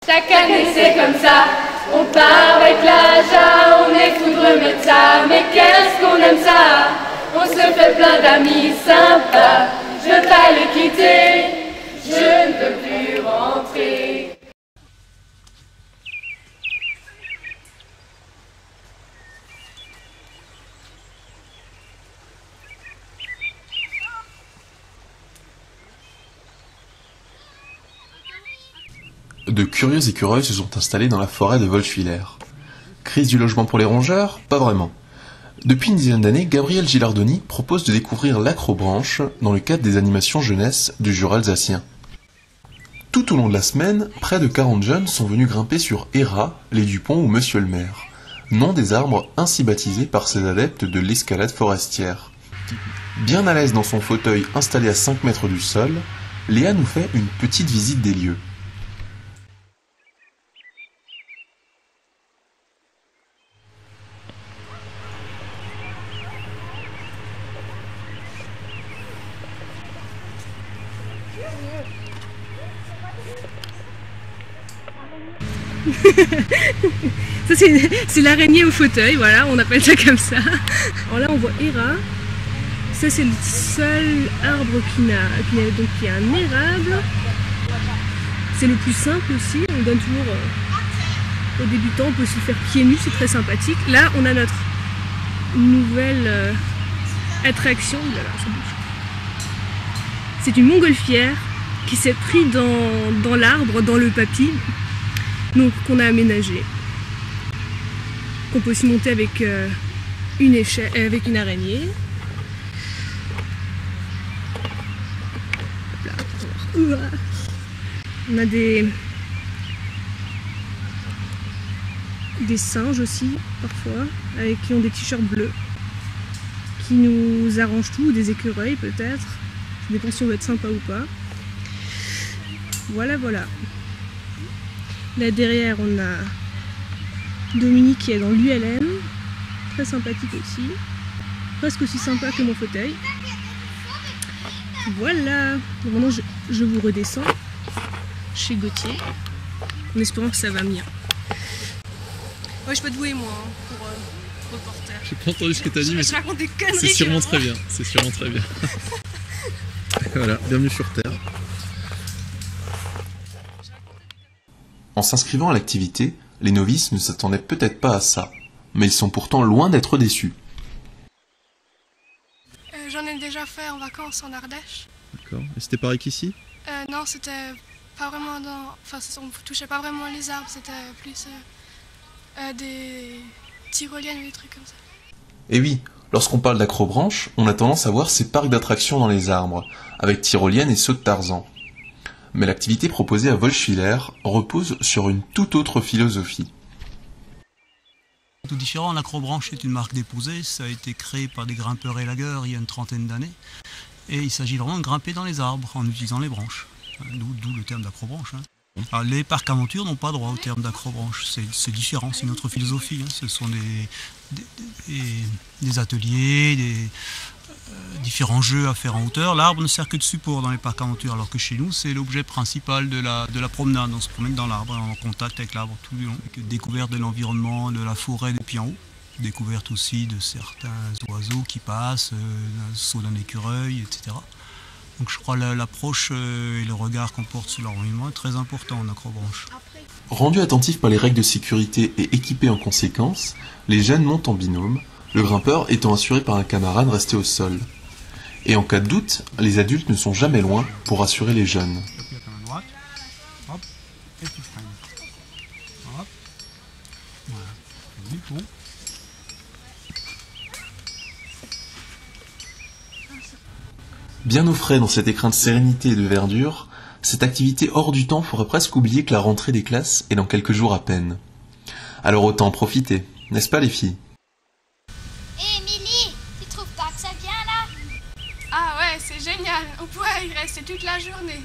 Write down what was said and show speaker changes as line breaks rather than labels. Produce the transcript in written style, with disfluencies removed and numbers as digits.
Chaque année c'est comme ça, on part avec la joie, on est fou de remettre ça, mais qu'est-ce qu'on aime ça. On se fait plein d'amis sympas, je veux pas les quitter, je ne peux plus rentrer.
De curieux écureuils se sont installés dans la forêt de Wolschwiller. Crise du logement pour les rongeurs? Pas vraiment. Depuis une dizaine d'années, Gabriel Gilardoni propose de découvrir l'acrobranche dans le cadre des animations jeunesse du Jura alsacien. Tout au long de la semaine, près de 40 jeunes sont venus grimper sur Héra, les Dupont ou Monsieur le maire, nom des arbres ainsi baptisés par ces adeptes de l'escalade forestière. Bien à l'aise dans son fauteuil installé à 5 mètres du sol, Léa nous fait une petite visite des lieux.
Ça c'est l'araignée au fauteuil, voilà, on appelle ça comme ça. Alors là on voit Héra. Ça c'est le seul arbre qui a un érable. C'est le plus simple aussi, on donne toujours aux débutants, on peut se le faire pieds nus, c'est très sympathique. Là on a notre nouvelle attraction. C'est une montgolfière qui s'est pris dans l'arbre, dans le papy. Donc qu'on a aménagé, qu'on peut aussi monter avec une échelle, avec une araignée. Hop là. On a des singes aussi parfois, qui ont des t-shirts bleus, qui nous arrangent tout, ou des écureuils peut-être. Ça dépend si on veut être sympa ou pas. Voilà, voilà. Là derrière on a Dominique qui est dans l'ULM, très sympathique aussi, presque aussi sympa que mon fauteuil. Voilà, donc maintenant je vous redescends chez Gauthier, en espérant que ça va mieux. Ouais, je peux te douer moi pour reporter.
J'ai pas entendu ce que t'as dit, mais
je raconte des conneries.
c'est sûrement très bien, c'est sûrement très bien. Voilà, bienvenue sur Terre.
En s'inscrivant à l'activité, les novices ne s'attendaient peut-être pas à ça, mais ils sont pourtant loin d'être déçus.
J'en ai déjà fait en vacances en Ardèche.
D'accord. Et c'était pareil qu'ici?
Non, c'était pas vraiment Enfin, on touchait pas vraiment les arbres, c'était plus des tyroliennes ou des trucs comme ça.
Et oui, lorsqu'on parle d'acrobranche, on a tendance à voir ces parcs d'attractions dans les arbres, avec tyroliennes et sauts de Tarzan. Mais l'activité proposée à Wolschwiller repose sur une toute autre philosophie.
Tout différent, l'acrobranche est une marque déposée, ça a été créé par des grimpeurs élagueurs il y a une trentaine d'années. Et il s'agit vraiment de grimper dans les arbres en utilisant les branches, d'où le terme d'acrobranche. Alors, les parcs aventures n'ont pas droit au terme d'acrobranche, c'est différent, c'est une autre philosophie. Ce sont des ateliers, différents jeux à faire en hauteur. L'arbre ne sert que de support dans les parcs aventures, alors que chez nous c'est l'objet principal de la promenade. On se promène dans l'arbre, en contact avec l'arbre tout le long, avec découverte de l'environnement, de la forêt depuis en haut, découverte aussi de certains oiseaux qui passent, un saut d'un écureuil, etc. Donc je crois l'approche et le regard qu'on porte sur l'environnement est très important en acrobranche.
Rendus attentifs par les règles de sécurité et équipés en conséquence, les jeunes montent en binôme, le grimpeur étant assuré par un camarade resté au sol. Et en cas de doute, les adultes ne sont jamais loin pour assurer les jeunes. Bien au frais dans cet écrin de sérénité et de verdure, cette activité hors du temps ferait presque oublier que la rentrée des classes est dans quelques jours à peine. Alors autant en profiter, n'est-ce pas les filles ?
Ah ouais, c'est génial, on pourrait y rester toute la journée.